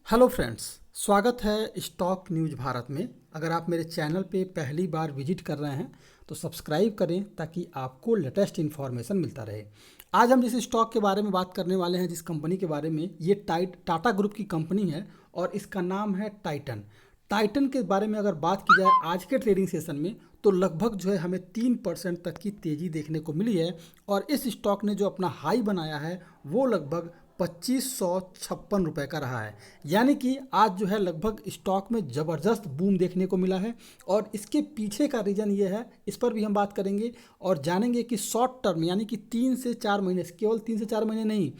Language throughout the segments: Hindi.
हेलो फ्रेंड्स, स्वागत है स्टॉक न्यूज़ भारत में। अगर आप मेरे चैनल पे पहली बार विजिट कर रहे हैं तो सब्सक्राइब करें ताकि आपको लेटेस्ट इन्फॉर्मेशन मिलता रहे। आज हम जिस स्टॉक के बारे में बात करने वाले हैं, जिस कंपनी के बारे में, ये टाटा ग्रुप की कंपनी है और इसका नाम है टाइटन। टाइटन के बारे में अगर बात की जाए आज के ट्रेडिंग सेशन में, तो लगभग जो है हमें 3% तक की तेज़ी देखने को मिली है। और इस स्टॉक ने जो अपना हाई बनाया है वो लगभग 2556 रुपये का रहा है। यानी कि आज जो है लगभग स्टॉक में ज़बरदस्त बूम देखने को मिला है। और इसके पीछे का रीज़न ये है, इस पर भी हम बात करेंगे और जानेंगे कि शॉर्ट टर्म यानी कि 3 से 4 महीने, केवल 3 से 4 महीने नहीं,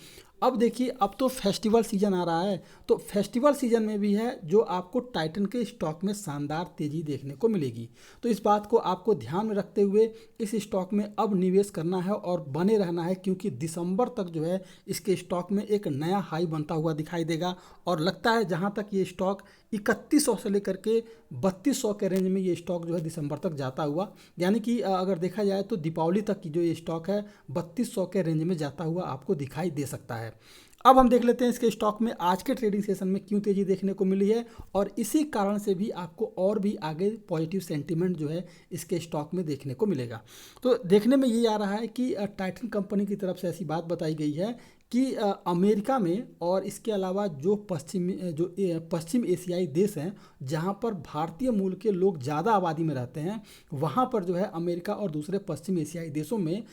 अब देखिए अब तो फेस्टिवल सीजन आ रहा है, तो फेस्टिवल सीजन में भी है जो आपको टाइटन के स्टॉक में शानदार तेज़ी देखने को मिलेगी। तो इस बात को आपको ध्यान में रखते हुए इस स्टॉक में अब निवेश करना है और बने रहना है, क्योंकि दिसंबर तक जो है इसके स्टॉक में एक नया हाई बनता हुआ दिखाई देगा। और लगता है जहां तक ये स्टॉक 3100 से लेकर के 3200 के रेंज में ये स्टॉक जो है दिसंबर तक जाता हुआ, यानी कि अगर देखा जाए तो दीपावली तक की जो ये स्टॉक है 3200 के रेंज में जाता हुआ आपको दिखाई दे सकता है। अब हम देख लेते हैं इसके स्टॉक में आज के ट्रेडिंग सेशन में क्यों तेजी देखने को मिली है, और इसी कारण से भी आपको और भी आगे पॉजिटिव सेंटीमेंट जो है इसके स्टॉक में देखने को मिलेगा। तो देखने में ये आ रहा है कि टाइटन कंपनी की तरफ से ऐसी बात बताई गई है कि अमेरिका में और इसके अलावा जो पश्चिम एशियाई देश हैं जहां पर भारतीय मूल के लोग ज़्यादा आबादी में रहते हैं, वहां पर जो है अमेरिका और दूसरे पश्चिम एशियाई देशों में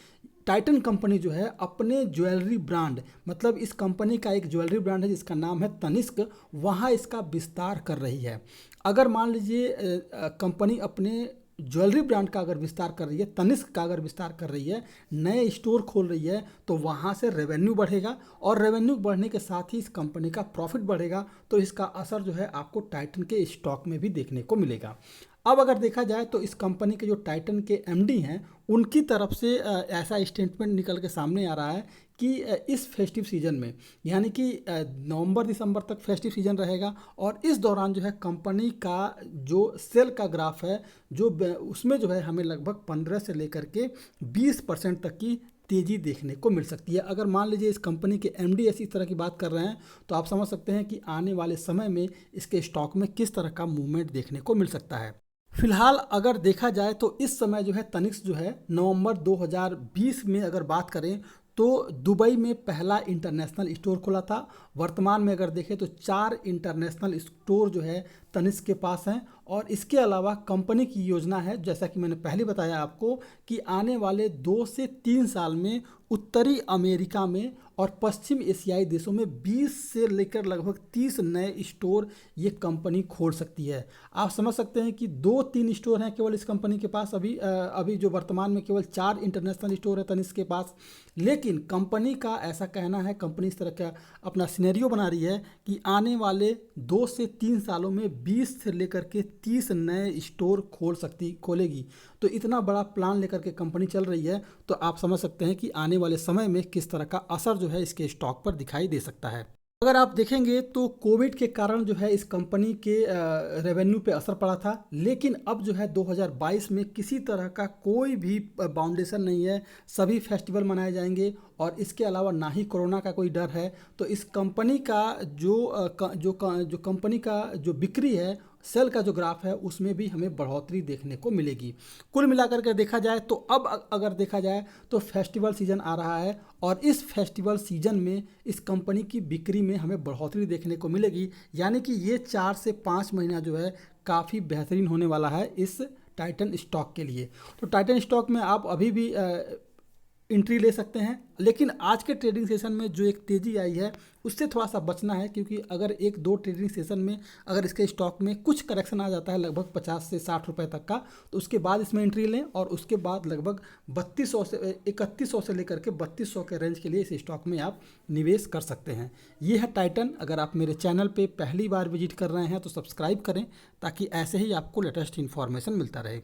टाइटन कंपनी जो है अपने ज्वेलरी ब्रांड, मतलब इस कंपनी का एक ज्वेलरी ब्रांड है जिसका नाम है तनिष्क, वहाँ इसका विस्तार कर रही है। अगर मान लीजिए कंपनी अपने ज्वेलरी ब्रांड का अगर विस्तार कर रही है, तनिष्क का अगर विस्तार कर रही है, नए स्टोर खोल रही है, तो वहाँ से रेवेन्यू बढ़ेगा और रेवेन्यू बढ़ने के साथ ही इस कंपनी का प्रॉफिट बढ़ेगा। तो इसका असर जो है आपको टाइटन के स्टॉक में भी देखने को मिलेगा। अब अगर देखा जाए तो इस कंपनी के जो टाइटन के एमडी हैं उनकी तरफ से ऐसा स्टेटमेंट निकल के सामने आ रहा है कि इस फेस्टिव सीजन में, यानी कि नवंबर दिसंबर तक फेस्टिव सीजन रहेगा और इस दौरान जो है कंपनी का जो सेल का ग्राफ है जो उसमें जो है हमें लगभग 15 से लेकर के 20% तक की तेज़ी देखने को मिल सकती है। अगर मान लीजिए इस कंपनी के एमडी इस तरह की बात कर रहे हैं तो आप समझ सकते हैं कि आने वाले समय में इसके स्टॉक में किस तरह का मूवमेंट देखने को मिल सकता है। फिलहाल अगर देखा जाए तो इस समय जो है तनिष्क जो है नवंबर 2020 में अगर बात करें तो दुबई में पहला इंटरनेशनल स्टोर खुला था। वर्तमान में अगर देखें तो 4 इंटरनेशनल स्टोर जो है तनिष्क के पास हैं। और इसके अलावा कंपनी की योजना है, जैसा कि मैंने पहले बताया आपको, कि आने वाले 2 से 3 साल में उत्तरी अमेरिका में और पश्चिम एशियाई देशों में 20 से लेकर लगभग 30 नए स्टोर ये कंपनी खोल सकती है। आप समझ सकते हैं कि 2-3 स्टोर हैं केवल इस कंपनी के पास, अभी जो वर्तमान में केवल 4 इंटरनेशनल स्टोर है तनिष्क के पास। लेकिन कंपनी का ऐसा कहना है, कंपनी इस तरह का अपना सिनेरियो बना रही है कि आने वाले 2 से 3 सालों में 20 से लेकर के 30 नए स्टोर खोलेगी। तो इतना बड़ा प्लान लेकर के कंपनी चल रही है, तो आप समझ सकते हैं कि आने वाले समय में किस तरह का असर जो है इसके स्टॉक पर दिखाई दे सकता है। अगर आप देखेंगे तो कोविड के कारण जो है इस कंपनी के रेवेन्यू पे असर पड़ा था, लेकिन अब जो है 2022 में किसी तरह का कोई भी बाउंडेशन नहीं है, सभी फेस्टिवल मनाए जाएंगे और इसके अलावा ना ही कोरोना का कोई डर है। तो इस कंपनी का जो कंपनी का जो बिक्री है, सेल का जो ग्राफ है, उसमें भी हमें बढ़ोतरी देखने को मिलेगी। कुल मिलाकर के देखा जाए तो अब अगर देखा जाए तो फेस्टिवल सीजन आ रहा है और इस फेस्टिवल सीजन में इस कंपनी की बिक्री में हमें बढ़ोतरी देखने को मिलेगी। यानी कि ये 4 से 5 महीना जो है काफ़ी बेहतरीन होने वाला है इस टाइटन स्टॉक के लिए। तो टाइटन स्टॉक में आप अभी भी एंट्री ले सकते हैं, लेकिन आज के ट्रेडिंग सेशन में जो एक तेज़ी आई है उससे थोड़ा सा बचना है, क्योंकि अगर 1-2 ट्रेडिंग सेशन में अगर इसके स्टॉक में कुछ करेक्शन आ जाता है लगभग 50 से 60 रुपए तक का, तो उसके बाद इसमें एंट्री लें और उसके बाद लगभग 3100 से लेकर के 3200 के रेंज के लिए इस स्टॉक में आप निवेश कर सकते हैं। ये है टाइटन। अगर आप मेरे चैनल पर पहली बार विजिट कर रहे हैं तो सब्सक्राइब करें ताकि ऐसे ही आपको लेटेस्ट इन्फॉर्मेशन मिलता रहे।